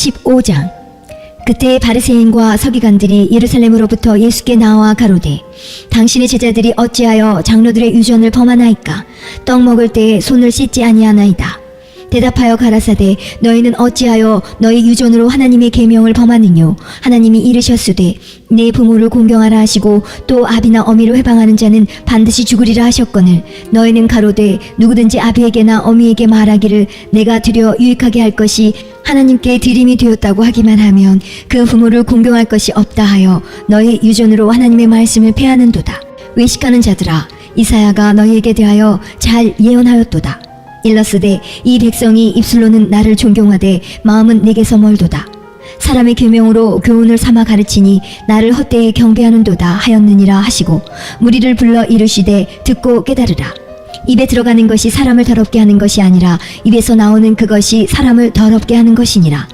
15장. 그때 바리새인과 서기관들이 예루살렘으로부터 예수께 나와 가로되 당신의 제자들이 어찌하여 장로들의 유전을 범하나이까? 떡 먹을 때에 손을 씻지 아니하나이다. 대답하여 가라사대 너희는 어찌하여 너희 유전으로 하나님의 계명을 범하느뇨? 하나님이 이르셨으되 내 부모를 공경하라 하시고 또 아비나 어미를 회방하는 자는 반드시 죽으리라 하셨거늘 너희는 가로되 누구든지 아비에게나 어미에게 말하기를 내가 드려 유익하게 할 것이 하나님께 드림이 되었다고 하기만 하면 그 부모를 공경할 것이 없다 하여 너희 유전으로 하나님의 말씀을 폐하는도다. 외식하는 자들아, 이사야가 너희에게 대하여 잘 예언하였도다. 일러스되 이 백성이 입술로는 나를 존경하되 마음은 내게서 멀도다. 사람의 계명으로 교훈을 삼아 가르치니 나를 헛되이 경배하는도다 하였느니라 하시고 무리를 불러 이르시되 듣고 깨달으라. 입에 들어가는 것이 사람을 더럽게 하는 것이 아니라 입에서 나오는 그것이 사람을 더럽게 하는 것이니라.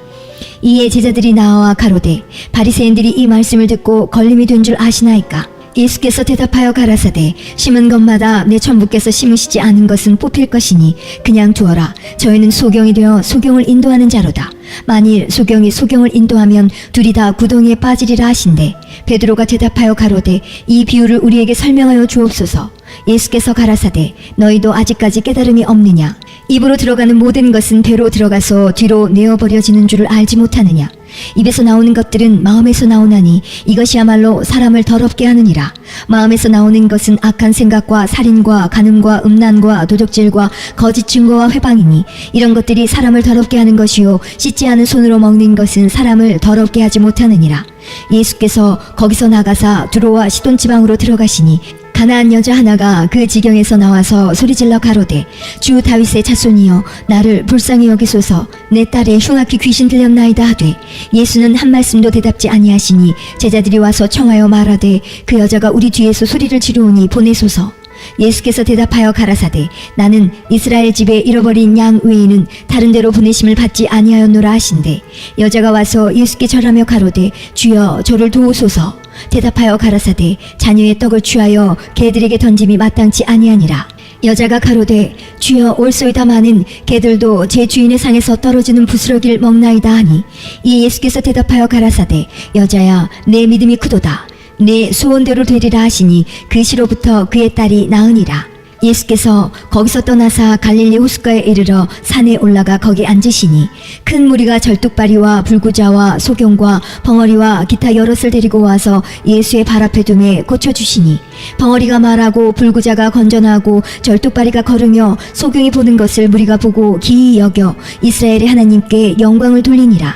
이에 제자들이 나와 가로되 바리새인들이 이 말씀을 듣고 걸림이 된 줄 아시나이까? 예수께서 대답하여 가라사대 심은 것마다 내 천부께서 심으시지 않은 것은 뽑힐 것이니 그냥 두어라. 저희는 소경이 되어 소경을 인도하는 자로다. 만일 소경이 소경을 인도하면 둘이 다 구덩이에 빠지리라 하신대. 베드로가 대답하여 가로되 이 비유를 우리에게 설명하여 주옵소서. 예수께서 가라사대 너희도 아직까지 깨달음이 없느냐? 입으로 들어가는 모든 것은 배로 들어가서 뒤로 내어버려지는 줄을 알지 못하느냐? 입에서 나오는 것들은 마음에서 나오나니 이것이야말로 사람을 더럽게 하느니라. 마음에서 나오는 것은 악한 생각과 살인과 간음과 음란과 도적질과 거짓 증거와 회방이니 이런 것들이 사람을 더럽게 하는 것이요 씻지 않은 손으로 먹는 것은 사람을 더럽게 하지 못하느니라. 예수께서 거기서 나가사 두로와 시돈 지방으로 들어가시니 가나안 여자 하나가 그 지경에서 나와서 소리질러 가로되 주 다윗의 자손이여 나를 불쌍히 여기소서. 내 딸에 흉악히 귀신 들렸나이다 하되 예수는 한 말씀도 대답지 아니하시니 제자들이 와서 청하여 말하되 그 여자가 우리 뒤에서 소리를 지르오니 보내소서. 예수께서 대답하여 가라사대 나는 이스라엘 집에 잃어버린 양 외에는 다른 데로 보내심을 받지 아니하였노라 하신대. 여자가 와서 예수께 절하며 가로되 주여 저를 도우소서. 대답하여 가라사대 자녀의 떡을 취하여 개들에게 던짐이 마땅치 아니하니라. 여자가 가로되 주여 올소이다마는 개들도 제 주인의 상에서 떨어지는 부스러기를 먹나이다 하니 이 예수께서 대답하여 가라사대 여자야 내 믿음이 크도다. 내 소원대로 되리라 하시니 그 시로부터 그의 딸이 나으니라. 예수께서 거기서 떠나사 갈릴리 호숫가에 이르러 산에 올라가 거기 앉으시니 큰 무리가 절뚝발이와 불구자와 소경과 벙어리와 기타 여럿을 데리고 와서 예수의 발 앞에 두매 고쳐주시니 벙어리가 말하고 불구자가 건전하고 절뚝발이가 걸으며 소경이 보는 것을 무리가 보고 기이 여겨 이스라엘의 하나님께 영광을 돌리니라.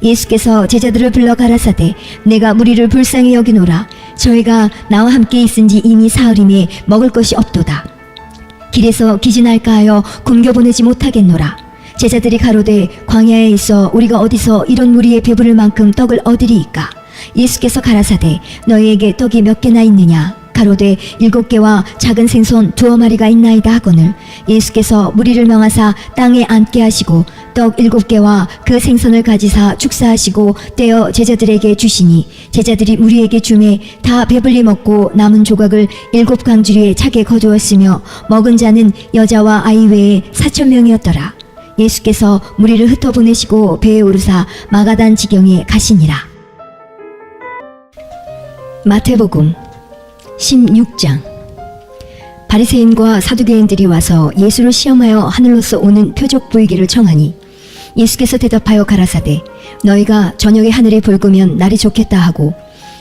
예수께서 제자들을 불러 가라사대 내가 무리를 불쌍히 여기노라. 저희가 나와 함께 있은지 이미 사흘임에 먹을 것이 없도다. 길에서 기진할까 하여 굶겨보내지 못하겠노라. 제자들이 가로되 광야에 있어 우리가 어디서 이런 무리의 배부를 만큼 떡을 얻으리이까? 예수께서 가라사대 너희에게 떡이 몇 개나 있느냐? 가로되 7개와 작은 생선 2마리가 있나이다 하거늘 예수께서 무리를 명하사 땅에 앉게 하시고 떡 7개와 그 생선을 가지사 축사하시고 떼어 제자들에게 주시니 제자들이 무리에게 주매 다 배불리 먹고 남은 조각을 7강주리에 차게 거두었으며 먹은 자는 여자와 아이 외에 4,000명이었더라. 예수께서 무리를 흩어보내시고 배에 오르사 마가단 지경에 가시니라. 마태복음 16장. 바리새인과 사두개인들이 와서 예수를 시험하여 하늘로서 오는 표적 보이기를 청하니 예수께서 대답하여 가라사대 너희가 저녁에 하늘이 붉으면 날이 좋겠다 하고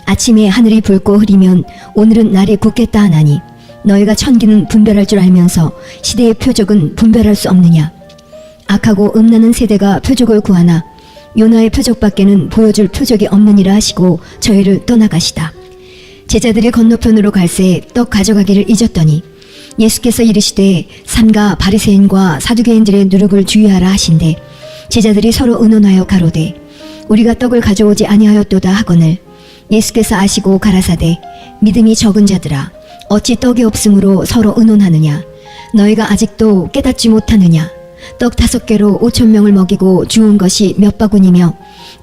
아침에 하늘이 붉고 흐리면 오늘은 날이 굳겠다 하나니 너희가 천기는 분별할 줄 알면서 시대의 표적은 분별할 수 없느냐? 악하고 음란한 세대가 표적을 구하나 요나의 표적밖에는 보여줄 표적이 없느니라 하시고 저희를 떠나가시다. 제자들이 건너편으로 갈새 떡 가져가기를 잊었더니 예수께서 이르시되 삼가 바리새인과 사두개인들의 누룩을 주의하라 하신대. 제자들이 서로 의논하여 가로되 우리가 떡을 가져오지 아니하였도다 하거늘 예수께서 아시고 가라사대 믿음이 적은 자들아 어찌 떡이 없으므로 서로 의논하느냐? 너희가 아직도 깨닫지 못하느냐? 떡 5개로 5,000명을 먹이고 주운 것이 몇 바구니며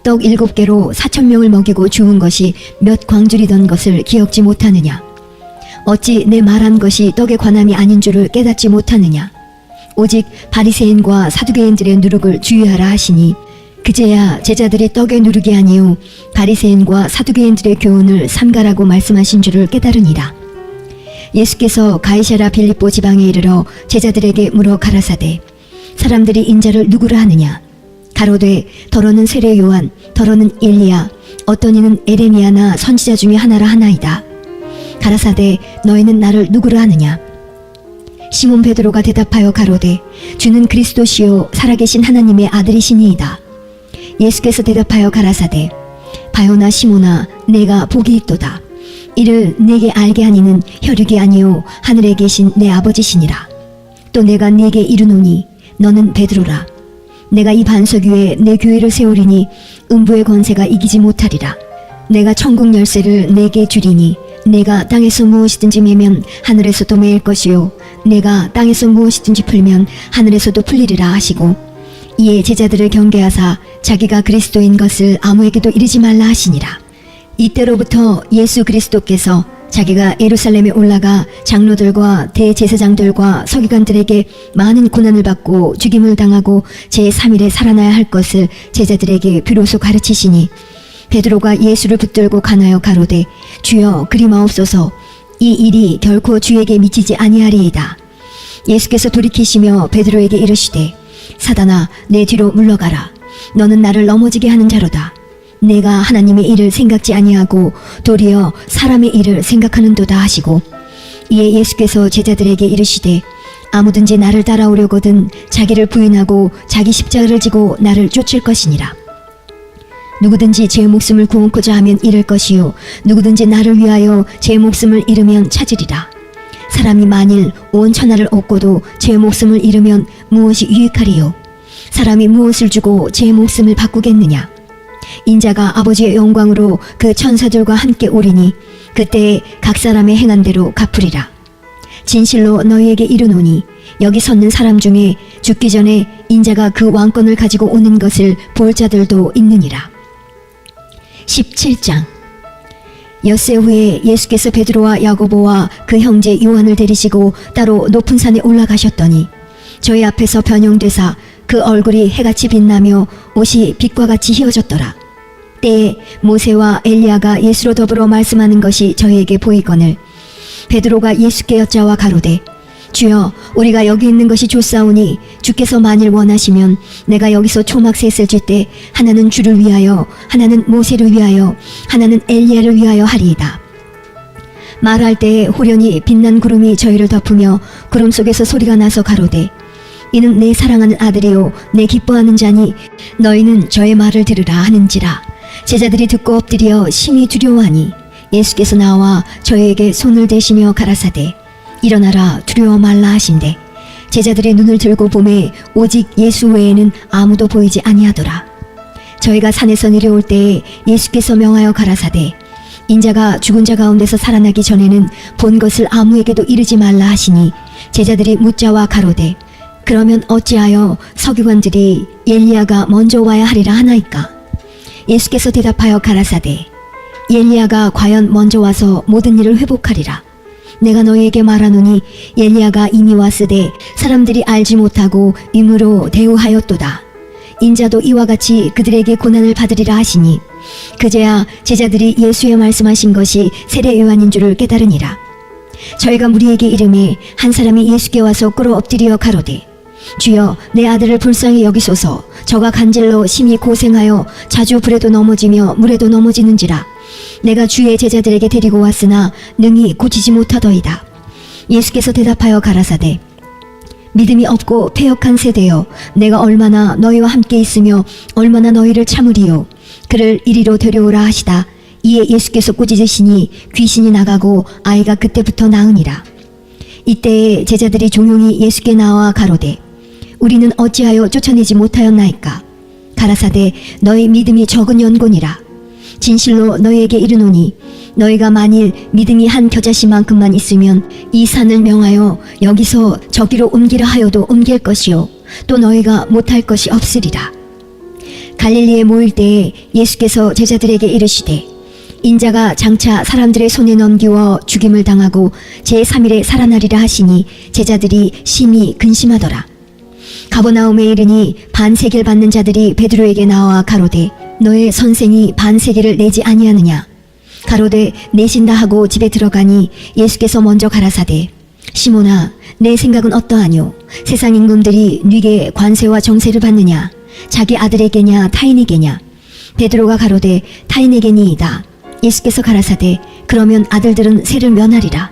떡 7개로 4,000명을 먹이고 주운 것이 몇 광줄이던 것을 기억지 못하느냐? 어찌 내 말한 것이 떡의 관함이 아닌 줄을 깨닫지 못하느냐? 오직 바리새인과 사두개인들의 누룩을 주의하라 하시니 그제야 제자들이 떡에 누르게 아니요 바리새인과 사두개인들의 교훈을 삼가라고 말씀하신 줄을 깨달으니라. 예수께서 가이사랴 빌립보 지방에 이르러 제자들에게 물어 가라사대 사람들이 인자를 누구라 하느냐. 가로되 더러는 세례 요한, 더러는 엘리야, 어떤 이는 에레미야나 선지자 중에 하나라 하나이다. 가라사대 너희는 나를 누구라 하느냐. 시몬 베드로가 대답하여 가로되 주는 그리스도시요 살아계신 하나님의 아들이시니이다. 예수께서 대답하여 가라사대 바요나 시몬아 내가 복이 있도다. 이를 내게 알게 하니는 혈육이 아니요 하늘에 계신 내 아버지시니라. 또 내가 네게 이르노니 너는 베드로라. 내가 이 반석 위에 내 교회를 세우리니 음부의 권세가 이기지 못하리라. 내가 천국 열쇠를 내게 주리니 내가 땅에서 무엇이든지 매면 하늘에서도 매일 것이요 내가 땅에서 무엇이든지 풀면 하늘에서도 풀리리라 하시고 이에 제자들을 경계하사 자기가 그리스도인 것을 아무에게도 이르지 말라 하시니라. 이때로부터 예수 그리스도께서 자기가 예루살렘에 올라가 장로들과 대제사장들과 서기관들에게 많은 고난을 받고 죽임을 당하고 제3일에 살아나야 할 것을 제자들에게 비로소 가르치시니 베드로가 예수를 붙들고 간하여 가로되 주여 그리 마옵소서 이 일이 결코 주에게 미치지 아니하리이다. 예수께서 돌이키시며 베드로에게 이르시되 사단아 내 뒤로 물러가라. 너는 나를 넘어지게 하는 자로다. 내가 하나님의 일을 생각지 아니하고 도리어 사람의 일을 생각하는도다 하시고 이에 예수께서 제자들에게 이르시되 아무든지 나를 따라오려거든 자기를 부인하고 자기 십자가를 지고 나를 쫓을 것이니라. 누구든지 제 목숨을 구원코자 하면 잃을 것이요 누구든지 나를 위하여 제 목숨을 잃으면 찾으리라. 사람이 만일 온 천하를 얻고도 제 목숨을 잃으면 무엇이 유익하리요. 사람이 무엇을 주고 제 목숨을 바꾸겠느냐. 인자가 아버지의 영광으로 그 천사들과 함께 오리니 그때에 각 사람의 행한 대로 갚으리라. 진실로 너희에게 이르노니 여기 섰는 사람 중에 죽기 전에 인자가 그 왕권을 가지고 오는 것을 볼 자들도 있느니라. 17장. 엿새 후에 예수께서 베드로와 야고보와 그 형제 요한을 데리시고 따로 높은 산에 올라가셨더니 저희 앞에서 변형되사 그 얼굴이 해같이 빛나며 옷이 빛과 같이 휘어졌더라. 때에 모세와 엘리야가 예수로 더불어 말씀하는 것이 저희에게 보이거늘 베드로가 예수께 여짜와 가로되 주여 우리가 여기 있는 것이 좋사오니 주께서 만일 원하시면 내가 여기서 초막 셋을 쥘 때 하나는 주를 위하여 하나는 모세를 위하여 하나는 엘리야를 위하여 하리이다. 말할 때에 호련히 빛난 구름이 저희를 덮으며 구름 속에서 소리가 나서 가로되 이는 내 사랑하는 아들이요 내 기뻐하는 자니 너희는 저의 말을 들으라 하는지라. 제자들이 듣고 엎드려 심히 두려워하니 예수께서 나와 저희에게 손을 대시며 가라사대 일어나라 두려워 말라 하신대 제자들의 눈을 들고 보매 오직 예수 외에는 아무도 보이지 아니하더라. 저희가 산에서 내려올 때에 예수께서 명하여 가라사대 인자가 죽은 자 가운데서 살아나기 전에는 본 것을 아무에게도 이르지 말라 하시니 제자들이 묻자와 가로되 그러면 어찌하여 서기관들이 엘리야가 먼저 와야 하리라 하나이까. 예수께서 대답하여 가라사대 엘리야가 과연 먼저 와서 모든 일을 회복하리라. 내가 너희에게 말하노니 엘리야가 이미 왔으되 사람들이 알지 못하고 임으로 대우하였도다. 인자도 이와 같이 그들에게 고난을 받으리라 하시니 그제야 제자들이 예수의 말씀하신 것이 세례 요한인 줄을 깨달으니라. 저희가 무리에게 이르매 한 사람이 예수께 와서 꿇어 엎드려 가로되 주여 내 아들을 불쌍히 여기소서. 저가 간질로 심히 고생하여 자주 불에도 넘어지며 물에도 넘어지는지라. 내가 주의 제자들에게 데리고 왔으나 능히 고치지 못하더이다. 예수께서 대답하여 가라사대 믿음이 없고 패역한 세대여 내가 얼마나 너희와 함께 있으며 얼마나 너희를 참으리요. 그를 이리로 데려오라 하시다. 이에 예수께서 꾸짖으시니 귀신이 나가고 아이가 그때부터 나으니라. 이때에 제자들이 종용이 예수께 나와 가로되 우리는 어찌하여 쫓아내지 못하였나이까. 가라사대 너희 믿음이 적은 연고니라. 진실로 너희에게 이르노니 너희가 만일 믿음이 한 겨자씨만큼만 있으면 이 산을 명하여 여기서 저기로 옮기라 하여도 옮길 것이요 또 너희가 못할 것이 없으리라. 갈릴리에 모일 때에 예수께서 제자들에게 이르시되 인자가 장차 사람들의 손에 넘기워 죽임을 당하고 제3일에 살아나리라 하시니 제자들이 심히 근심하더라. 가버나움에 이르니 반세겔 받는 자들이 베드로에게 나와 가로되 너의 선생이 반세겔을 내지 아니하느냐. 가로되 내신다 하고 집에 들어가니 예수께서 먼저 가라사대 시몬아 내 생각은 어떠하뇨. 세상 임금들이 네게 관세와 정세를 받느냐. 자기 아들에게냐 타인에게냐. 베드로가 가로되 타인에게니이다. 예수께서 가라사대 그러면 아들들은 세를 면하리라.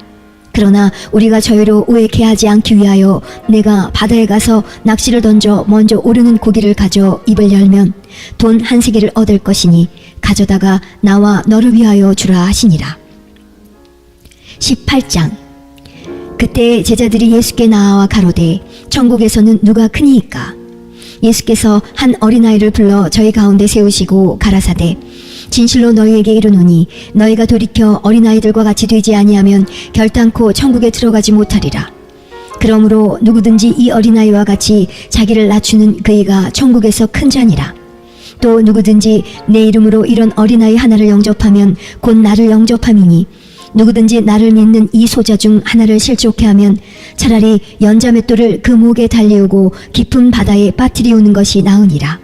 그러나 우리가 저희로 오해케 하지 않기 위하여 내가 바다에 가서 낚시를 던져 먼저 오르는 고기를 가져 입을 열면 돈 한 세겔을 얻을 것이니 가져다가 나와 너를 위하여 주라 하시니라. 18장. 그때 제자들이 예수께 나와 가로되 천국에서는 누가 크니이까. 예수께서 한 어린아이를 불러 저희 가운데 세우시고 가라사대 진실로 너희에게 이르노니 너희가 돌이켜 어린아이들과 같이 되지 아니하면 결단코 천국에 들어가지 못하리라. 그러므로 누구든지 이 어린아이와 같이 자기를 낮추는 그이가 천국에서 큰 자니라. 또 누구든지 내 이름으로 이런 어린아이 하나를 영접하면 곧 나를 영접함이니 누구든지 나를 믿는 이 소자 중 하나를 실족해 하면 차라리 연자맷돌을 그 목에 달리우고 깊은 바다에 빠뜨리우는 것이 나으니라.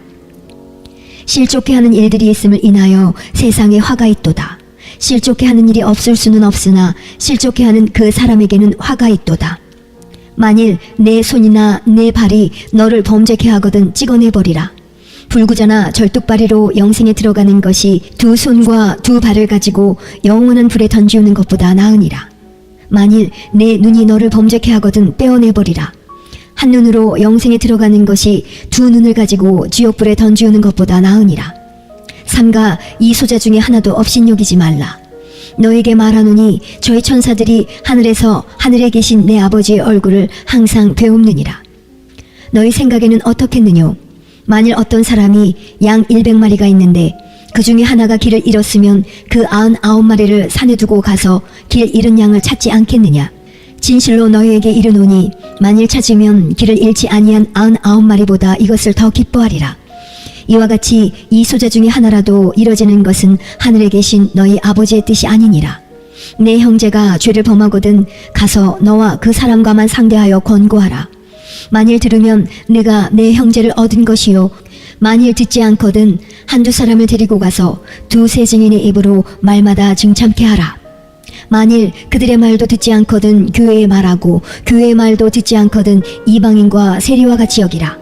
실족해 하는 일들이 있음을 인하여 세상에 화가 있도다. 실족해 하는 일이 없을 수는 없으나 실족해 하는 그 사람에게는 화가 있도다. 만일 내 손이나 내 발이 너를 범죄케 하거든 찍어내버리라. 불구자나 절뚝발이로 영생에 들어가는 것이 두 손과 두 발을 가지고 영원한 불에 던지우는 것보다 나으니라. 만일 내 눈이 너를 범죄케 하거든 빼어내버리라. 한 눈으로 영생에 들어가는 것이 두 눈을 가지고 지옥불에 던지우는 것보다 나으니라. 삼가 이 소자 중에 하나도 업신여기지 말라. 너에게 말하노니 저희 천사들이 하늘에서 하늘에 계신 내 아버지의 얼굴을 항상 배움느니라. 너희 생각에는 어떻겠느뇨. 만일 어떤 사람이 양 100마리가 있는데 그 중에 하나가 길을 잃었으면 그 99마리를 산에 두고 가서 길 잃은 양을 찾지 않겠느냐. 진실로 너희에게 이르노니 만일 찾으면 길을 잃지 아니한 99마리보다 이것을 더 기뻐하리라. 이와 같이 이 소자 중에 하나라도 이뤄지는 것은 하늘에 계신 너희 아버지의 뜻이 아니니라. 내 형제가 죄를 범하거든 가서 너와 그 사람과만 상대하여 권고하라. 만일 들으면 내가 내 형제를 얻은 것이요 만일 듣지 않거든 한두 사람을 데리고 가서 두세 증인의 입으로 말마다 증참케 하라. 만일 그들의 말도 듣지 않거든 교회의 말하고 교회의 말도 듣지 않거든 이방인과 세리와 같이 여기라.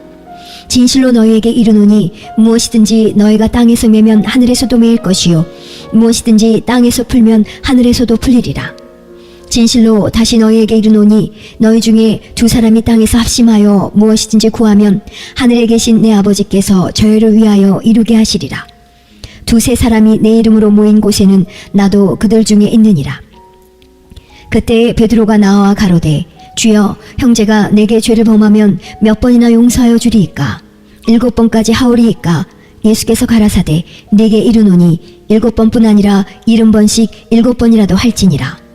진실로 너희에게 이르노니 무엇이든지 너희가 땅에서 매면 하늘에서도 매일 것이요 무엇이든지 땅에서 풀면 하늘에서도 풀리리라. 진실로 다시 너희에게 이르노니 너희 중에 두 사람이 땅에서 합심하여 무엇이든지 구하면 하늘에 계신 내 아버지께서 저희를 위하여 이루게 하시리라. 두세 사람이 내 이름으로 모인 곳에는 나도 그들 중에 있느니라. 그때 베드로가 나와 가로되 주여 형제가 내게 죄를 범하면 몇 번이나 용서하여 주리이까. 7번까지 하오리이까. 예수께서 가라사대 내게 이르노니 7번뿐 아니라 70번씩 7번이라도 할지니라.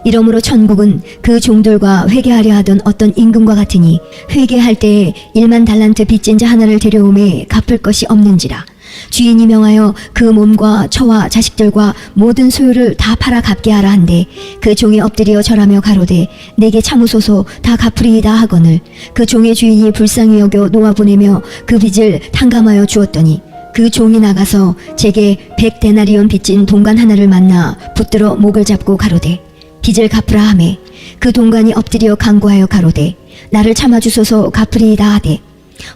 이러므로 천국은 그 종들과 회개하려 하던 어떤 임금과 같으니 회개할 때에 1만 달란트 빚진 자 하나를 데려오매 갚을 것이 없는지라. 주인이 명하여 그 몸과 처와 자식들과 모든 소유를 다 팔아 갚게 하라 한데 그 종이 엎드려 절하며 가로되 내게 참으소서 다 갚으리이다 하거늘 그 종의 주인이 불쌍히 여겨 놓아보내며 그 빚을 탕감하여 주었더니 그 종이 나가서 제게 100데나리온 빚진 동관 하나를 만나 붙들어 목을 잡고 가로되 빚을 갚으라 하매 그 동관이 엎드려 간구하여 가로되 나를 참아주소서 갚으리이다 하되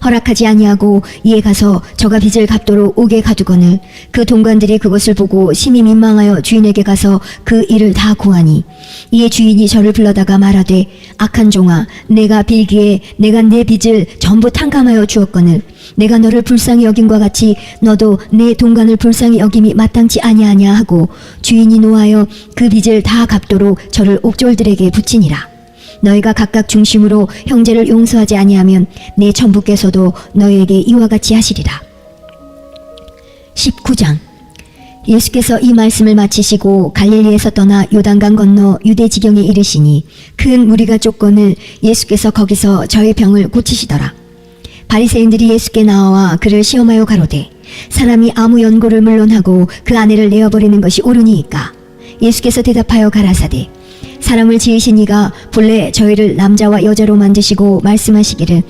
허락하지 아니하고 이에 가서 저가 빚을 갚도록 옥에 가두거늘 그 동관들이 그것을 보고 심히 민망하여 주인에게 가서 그 일을 다 고하니 이에 주인이 저를 불러다가 말하되 악한 종아 내가 빌기에 내가 내 빚을 전부 탕감하여 주었거늘 내가 너를 불쌍히 여김과 같이 너도 내 동관을 불쌍히 여김이 마땅치 아니하냐 하고 주인이 노하여 그 빚을 다 갚도록 저를 옥졸들에게 붙이니라. 너희가 각각 중심으로 형제를 용서하지 아니하면 내 천부께서도 너희에게 이와 같이 하시리라. 19장. 예수께서 이 말씀을 마치시고 갈릴리에서 떠나 요단강 건너 유대 지경에 이르시니 큰 무리가 쫓거늘 예수께서 거기서 저의 병을 고치시더라. 바리새인들이 예수께 나와 그를 시험하여 가로되 사람이 아무 연고를 물론하고 그 아내를 내어버리는 것이 옳으니이까. 예수께서 대답하여 가라사대 사람을 지으신 이가 본래 저희를 남자와 여자로 만드시고 말씀하시기를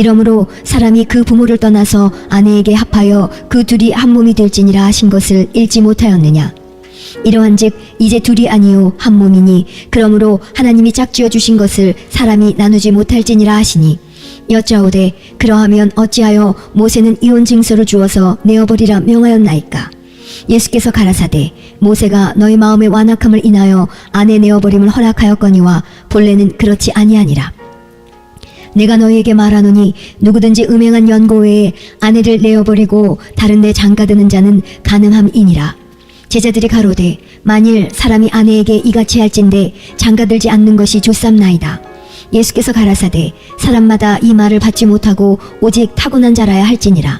이러므로 사람이 그 부모를 떠나서 아내에게 합하여 그 둘이 한 몸이 될지니라 하신 것을 읽지 못하였느냐. 이러한즉 이제 둘이 아니요 한 몸이니 그러므로 하나님이 짝지어 주신 것을 사람이 나누지 못할지니라 하시니 여짜오되 그러하면 어찌하여 모세는 이혼 징서를 주어서 내어버리라 명하였나이까. 예수께서 가라사대 모세가 너희 마음의 완악함을 인하여 아내 내어버림을 허락하였거니와 본래는 그렇지 아니하니라. 내가 너희에게 말하노니 누구든지 음행한 연고 외에 아내를 내어버리고 다른 데 장가드는 자는 가늠함이니라. 제자들이 가로되 만일 사람이 아내에게 이같이 할진대 장가들지 않는 것이 좋삼나이다. 예수께서 가라사대 사람마다 이 말을 받지 못하고 오직 타고난 자라야 할지니라.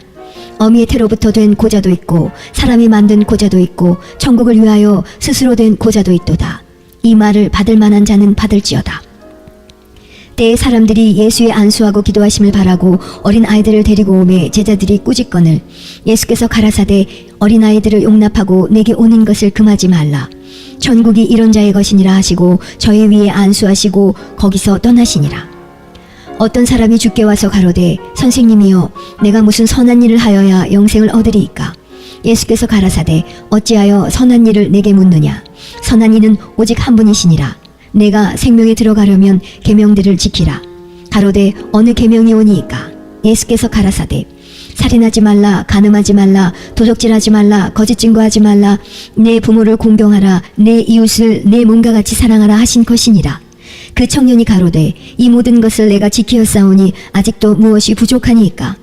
어미의 태로부터 된 고자도 있고 사람이 만든 고자도 있고 천국을 위하여 스스로 된 고자도 있도다. 이 말을 받을 만한 자는 받을지어다. 때에 사람들이 예수의 안수하고 기도하심을 바라고 어린아이들을 데리고 오매 제자들이 꾸짖거늘 예수께서 가라사대 어린아이들을 용납하고 내게 오는 것을 금하지 말라. 천국이 이런 자의 것이니라 하시고 저희 위에 안수하시고 거기서 떠나시니라. 어떤 사람이 주께 와서 가로되 선생님이여 내가 무슨 선한 일을 하여야 영생을 얻으리이까. 예수께서 가라사대 어찌하여 선한 일을 내게 묻느냐. 선한 이는 오직 한 분이시니라. 내가 생명에 들어가려면 계명들을 지키라. 가로되 어느 계명이 오니이까. 예수께서 가라사대 살인하지 말라, 간음하지 말라, 도적질하지 말라, 거짓 증거하지 말라, 내 부모를 공경하라, 내 이웃을 내 몸과 같이 사랑하라 하신 것이니라. 그 청년이 가로되 이 모든 것을 내가 지키었사오니 아직도 무엇이 부족하니이까.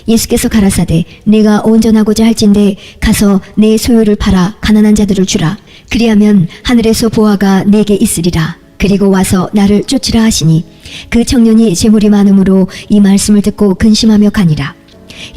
예수께서 가라사대 내가 온전하고자 할진대 가서 내 소유를 팔아 가난한 자들을 주라. 그리하면 하늘에서 보화가 내게 있으리라. 그리고 와서 나를 쫓으라 하시니 그 청년이 재물이 많음으로 이 말씀을 듣고 근심하며 가니라.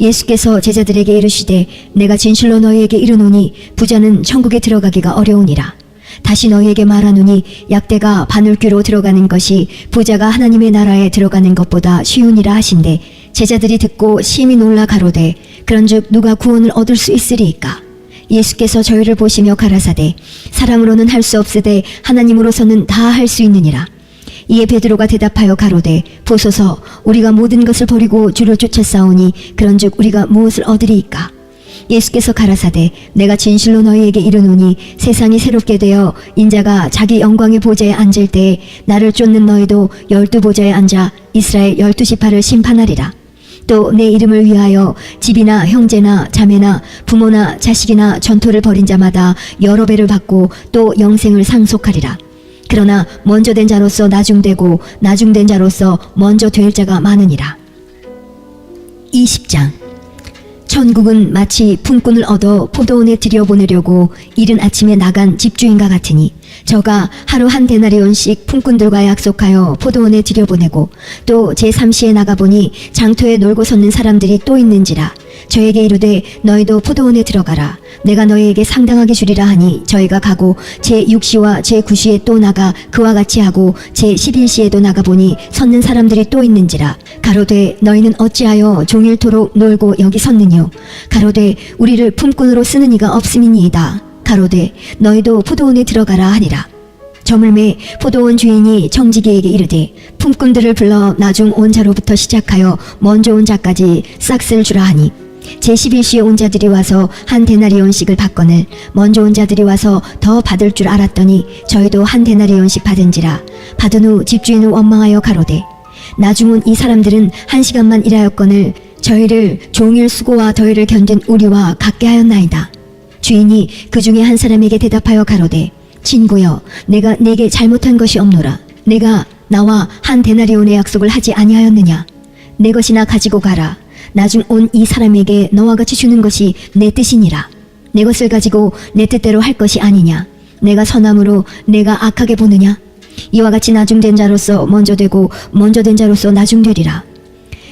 예수께서 제자들에게 이르시되 내가 진실로 너희에게 이르노니 부자는 천국에 들어가기가 어려우니라. 다시 너희에게 말하노니 약대가 바늘귀로 들어가는 것이 부자가 하나님의 나라에 들어가는 것보다 쉬우니라 하신대 제자들이 듣고 심히 놀라 가로되 그런즉 누가 구원을 얻을 수 있으리이까. 예수께서 저희를 보시며 가라사대 사람으로는 할 수 없으되 하나님으로서는 다 할 수 있느니라. 이에 베드로가 대답하여 가로되 보소서 우리가 모든 것을 버리고 주를 쫓았사오니 그런즉 우리가 무엇을 얻으리이까. 예수께서 가라사대 내가 진실로 너희에게 이르노니 세상이 새롭게 되어 인자가 자기 영광의 보좌에 앉을 때에 나를 쫓는 너희도 12보좌에 앉아 이스라엘 12지파를 심판하리라. 또 내 이름을 위하여 집이나 형제나 자매나 부모나 자식이나 전토를 벌인 자마다 여러 배를 받고 또 영생을 상속하리라. 그러나 먼저 된 자로서 나중되고 나중된 자로서 먼저 될 자가 많으니라. 20장 천국은 마치 품꾼을 얻어 포도원에 들여보내려고 이른 아침에 나간 집주인과 같으니 저가 하루 한 데나리온씩 품꾼들과 약속하여 포도원에 들여보내고 또 제3시에 나가보니 장터에 놀고 섰는 사람들이 또 있는지라 저에게 이르되 너희도 포도원에 들어가라. 내가 너희에게 상당하게 주리라 하니 저희가 가고 제6시와 제9시에 또 나가 그와 같이 하고 제11시에도 나가보니 섰는 사람들이 또 있는지라. 가로되 너희는 어찌하여 종일토록 놀고 여기 섰느뇨. 가로되 우리를 품꾼으로 쓰는 이가 없음이니이다. 가로되 너희도 포도원에 들어가라 하니라. 저물매 포도원 주인이 청지기에게 이르되 품꾼들을 불러 나중 온 자로부터 시작하여 먼저 온 자까지 싹쓸 주라 하니 제11시에 온 자들이 와서 한 데나리온씩을 받거늘 먼저 온 자들이 와서 더 받을 줄 알았더니 저희도 한 데나리온씩 받은지라. 받은 후 집주인을 원망하여 가로되 나중 온 이 사람들은 1시간만 일하였거늘 저희를 종일 수고와 더위를 견딘 우리와 같게 하였나이다. 주인이 그 중에 한 사람에게 대답하여 가로되 친구여 내가 네게 잘못한 것이 없노라. 내가 나와 한 데나리온의 약속을 하지 아니하였느냐. 내 것이나 가지고 가라. 나중 온 이 사람에게 너와 같이 주는 것이 내 뜻이니라. 내 것을 가지고 내 뜻대로 할 것이 아니냐. 내가 선함으로 내가 악하게 보느냐. 이와 같이 나중된 자로서 먼저 되고 먼저 된 자로서 나중되리라.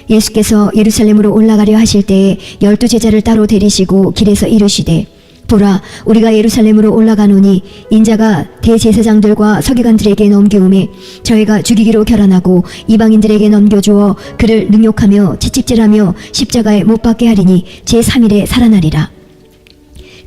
예수께서 예루살렘으로 올라가려 하실 때에 12제자를 따로 데리시고 길에서 이르시되 보라 우리가 예루살렘으로 올라가노니 인자가 대제사장들과 서기관들에게 넘겨오매 저희가 죽이기로 결단하고 이방인들에게 넘겨주어 그를 능욕하며 채찍질하며 십자가에 못 박게 하리니 제3일에 살아나리라.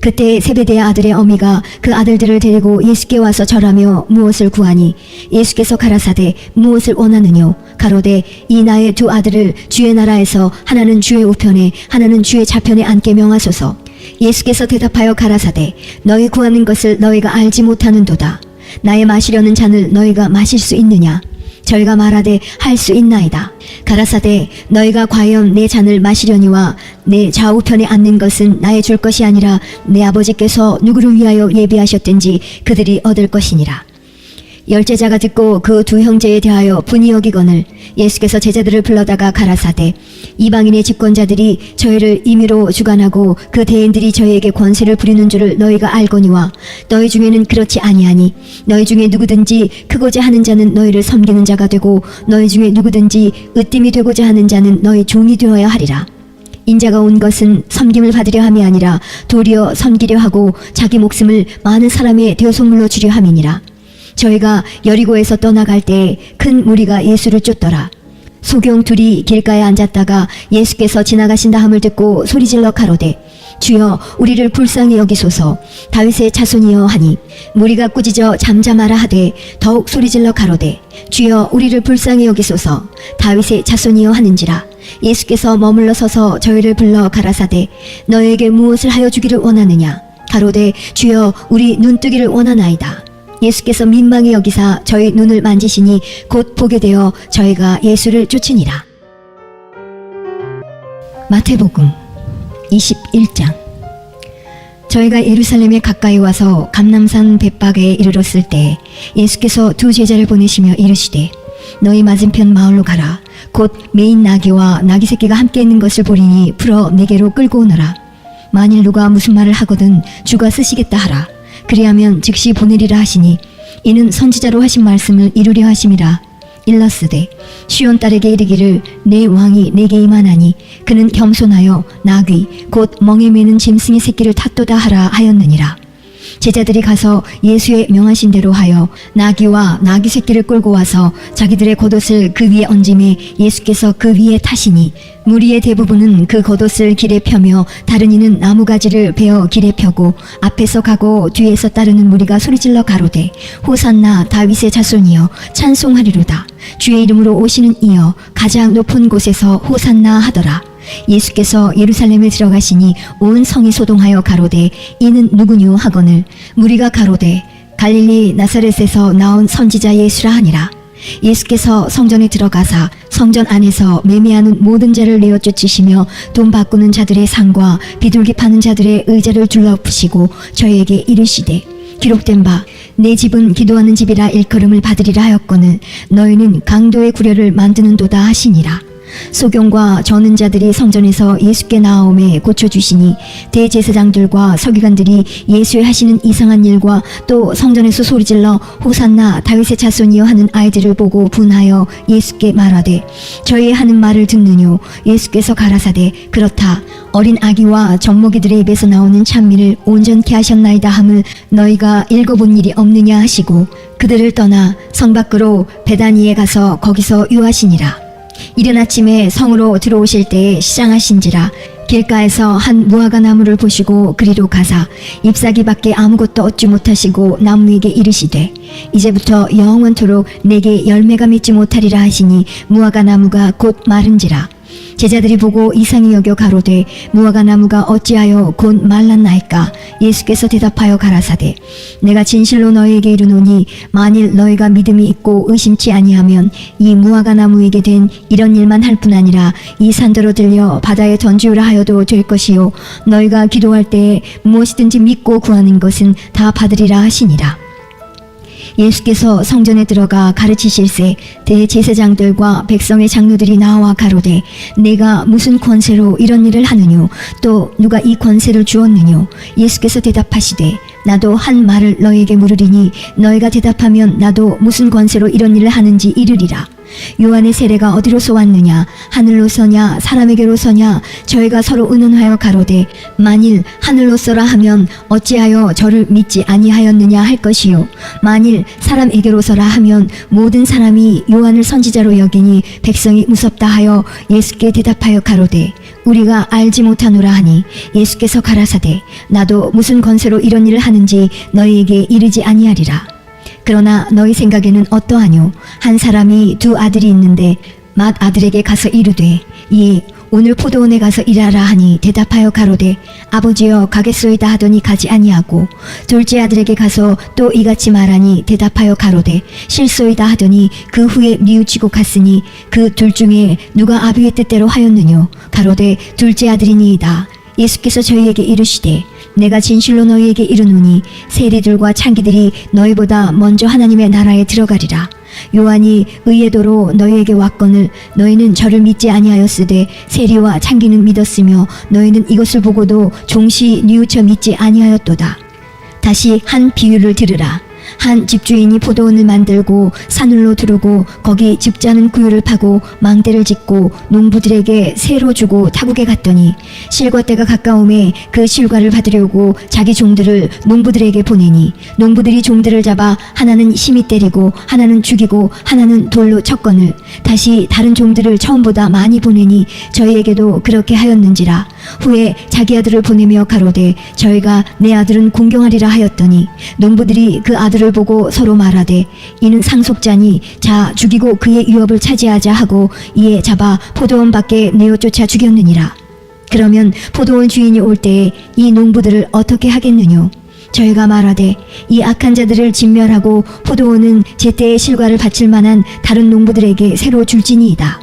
그때 세베대의 아들의 어미가 그 아들들을 데리고 예수께 와서 절하며 무엇을 구하니 예수께서 가라사대 무엇을 원하느뇨 가로되 이 나의 두 아들을 주의 나라에서 하나는 주의 우편에 하나는 주의 좌편에 앉게 명하소서. 예수께서 대답하여 가라사대 너희 구하는 것을 너희가 알지 못하는도다. 나의 마시려는 잔을 너희가 마실 수 있느냐? 저희가 말하되 할 수 있나이다. 가라사대 너희가 과연 내 잔을 마시려니와 내 좌우편에 앉는 것은 나의 줄 것이 아니라 내 아버지께서 누구를 위하여 예비하셨든지 그들이 얻을 것이니라. 열제자가 듣고 그 두 형제에 대하여 분이 여기거늘 예수께서 제자들을 불러다가 가라사대 이방인의 집권자들이 저희를 임의로 주관하고 그 대인들이 저희에게 권세를 부리는 줄을 너희가 알거니와 너희 중에는 그렇지 아니하니 너희 중에 누구든지 크고자 하는 자는 너희를 섬기는 자가 되고 너희 중에 누구든지 으뜸이 되고자 하는 자는 너희 종이 되어야 하리라. 인자가 온 것은 섬김을 받으려 함이 아니라 도리어 섬기려 하고 자기 목숨을 많은 사람의 대속물로 주려 함이니라. 저희가 여리고에서 떠나갈 때 큰 무리가 예수를 쫓더라. 소경 둘이 길가에 앉았다가 예수께서 지나가신다 함을 듣고 소리질러 가로되 주여 우리를 불쌍히 여기소서. 다윗의 자손이여 하니 무리가 꾸짖어 잠잠하라 하되 더욱 소리질러 가로되 주여 우리를 불쌍히 여기소서. 다윗의 자손이여 하는지라. 예수께서 머물러 서서 저희를 불러 가라사대 너에게 무엇을 하여 주기를 원하느냐 가로되 주여 우리 눈뜨기를 원하나이다. 예수께서 민망히 여기사 저희 눈을 만지시니 곧 보게 되어 저희가 예수를 쫓으니라. 마태복음 21장. 저희가 예루살렘에 가까이 와서 감람산 벳박에 이르렀을 때 예수께서 두 제자를 보내시며 이르시되 너희 맞은편 마을로 가라. 곧 메인 나귀와 나귀 새끼가 함께 있는 것을 보리니 풀어 내게로 끌고 오너라. 만일 누가 무슨 말을 하거든 주가 쓰시겠다 하라. 그리하면 즉시 보내리라 하시니 이는 선지자로 하신 말씀을 이루려 하심이라. 일러스되 시온 딸에게 이르기를 내 왕이 내게 임하나니 그는 겸손하여 나귀 곧 멍에 매는 짐승의 새끼를 탔도다 하라 하였느니라. 제자들이 가서 예수의 명하신 대로 하여 나귀와 나귀 새끼를 끌고 와서 자기들의 겉옷을 그 위에 얹음에 예수께서 그 위에 타시니 무리의 대부분은 그 겉옷을 길에 펴며 다른 이는 나무가지를 베어 길에 펴고 앞에서 가고 뒤에서 따르는 무리가 소리질러 가로되 호산나 다윗의 자손이여 찬송하리로다. 주의 이름으로 오시는 이여 가장 높은 곳에서 호산나 하더라. 예수께서 예루살렘에 들어가시니 온 성이 소동하여 가로되 이는 누구뇨 하거늘 무리가 가로되 갈릴리 나사렛에서 나온 선지자 예수라 하니라. 예수께서 성전에 들어가사 성전 안에서 매매하는 모든 자를 내어 쫓으시며 돈 바꾸는 자들의 상과 비둘기 파는 자들의 의자를 둘러푸시고 저희에게 이르시되 기록된 바 내 집은 기도하는 집이라 일컬음을 받으리라 하였거늘 너희는 강도의 구려를 만드는도다 하시니라. 소경과 저는 자들이 성전에서 예수께 나아오매 고쳐주시니 대제사장들과 서기관들이 예수의 하시는 이상한 일과 또 성전에서 소리질러 호산나 다윗의 자손이여 하는 아이들을 보고 분하여 예수께 말하되 저희의 하는 말을 듣느뇨. 예수께서 가라사대 그렇다. 어린 아기와 젖먹이들의 입에서 나오는 찬미를 온전케 하셨나이다 함을 너희가 읽어본 일이 없느냐 하시고 그들을 떠나 성 밖으로 베다니에 가서 거기서 유하시니라. 이른 아침에 성으로 들어오실 때에 시장하신지라 길가에서 한 무화과 나무를 보시고 그리로 가사 잎사귀밖에 아무것도 얻지 못하시고 나무에게 이르시되 이제부터 영원토록 내게 열매가 맺지 못하리라 하시니 무화과 나무가 곧 마른지라. 제자들이 보고 이상히 여겨 가로되 무화과 나무가 어찌하여 곧 말랐나이까. 예수께서 대답하여 가라사대 내가 진실로 너희에게 이르노니 만일 너희가 믿음이 있고 의심치 아니하면 이 무화과 나무에게 된 이런 일만 할 뿐 아니라 이 산더러 들려 바다에 던지우라 하여도 될 것이요 너희가 기도할 때에 무엇이든지 믿고 구하는 것은 다 받으리라 하시니라. 예수께서 성전에 들어가 가르치실세 대제사장들과 백성의 장로들이 나와 가로되 내가 무슨 권세로 이런 일을 하느뇨 또 누가 이 권세를 주었느뇨. 예수께서 대답하시되 나도 한 말을 너희에게 물으리니 너희가 대답하면 나도 무슨 권세로 이런 일을 하는지 이르리라. 요한의 세례가 어디로서 왔느냐 하늘로서냐 사람에게로서냐. 저희가 서로 의논하여 가로되 만일 하늘로서라 하면 어찌하여 저를 믿지 아니하였느냐 할 것이요 만일 사람에게로서라 하면 모든 사람이 요한을 선지자로 여기니 백성이 무섭다 하여 예수께 대답하여 가로되 우리가 알지 못하노라 하니 예수께서 가라사대 나도 무슨 권세로 이런 일을 하는지 너희에게 이르지 아니하리라. 그러나 너희 생각에는 어떠하뇨? 한 사람이 두 아들이 있는데 맏 아들에게 가서 이르되 예 오늘 포도원에 가서 일하라 하니 대답하여 가로되 아버지여 가겠소이다 하더니 가지 아니하고 둘째 아들에게 가서 또 이같이 말하니 대답하여 가로되 싫소이다 하더니 그 후에 뉘우치고 갔으니 그 둘 중에 누가 아비의 뜻대로 하였느뇨? 가로되 둘째 아들이니이다. 예수께서 저희에게 이르시되 내가 진실로 너희에게 이르노니 세리들과 창기들이 너희보다 먼저 하나님의 나라에 들어가리라. 요한이 의의 도로 너희에게 왔거늘 너희는 저를 믿지 아니하였으되 세리와 창기는 믿었으며 너희는 이것을 보고도 종시 뉘우쳐 믿지 아니하였도다. 다시 한 비유를 들으라. 한 집주인이 포도원을 만들고 산울로 두르고 거기 즙자는 구유를 파고 망대를 짓고 농부들에게 세로 주고 타국에 갔더니 실과 때가 가까움에 그 실과를 받으려고 자기 종들을 농부들에게 보내니 농부들이 종들을 잡아 하나는 심히 때리고 하나는 죽이고 하나는 돌로 쳤거늘 다시 다른 종들을 처음보다 많이 보내니 저희에게도 그렇게 하였는지라. 후에 자기 아들을 보내며 가로되 저희가 내 아들은 공경하리라 하였더니 농부들이 그 아들을 보고 서로 말하되 이는 상속자니 자 죽이고 그의 유업을 차지하자 하고 이에 잡아 포도원 밖에 내어 쫓아 죽였느니라. 그러면 포도원 주인이 올 때에 이 농부들을 어떻게 하겠느뇨? 저희가 말하되 이 악한 자들을 진멸하고 포도원은 제때의 실과를 바칠 만한 다른 농부들에게 새로 줄지니이다.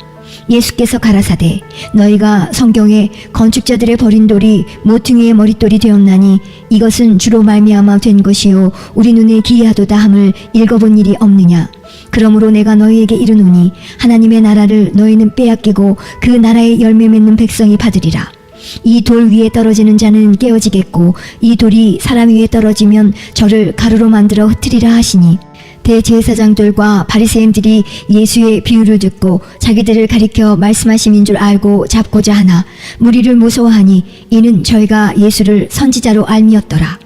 예수께서 가라사대 너희가 성경에 건축자들의 버린 돌이 모퉁이의 머릿돌이 되었나니 이것은 주로 말미암아 된 것이요 우리 눈에 기이하도다 함을 읽어본 일이 없느냐. 그러므로 내가 너희에게 이르노니 하나님의 나라를 너희는 빼앗기고 그 나라의 열매 맺는 백성이 받으리라. 이 돌 위에 떨어지는 자는 깨어지겠고 이 돌이 사람 위에 떨어지면 저를 가루로 만들어 흩으리라 하시니 대제사장들과 바리새인들이 예수의 비유를 듣고 자기들을 가리켜 말씀하심인 줄 알고 잡고자 하나 무리를 무서워하니 이는 저희가 예수를 선지자로 알미었더라.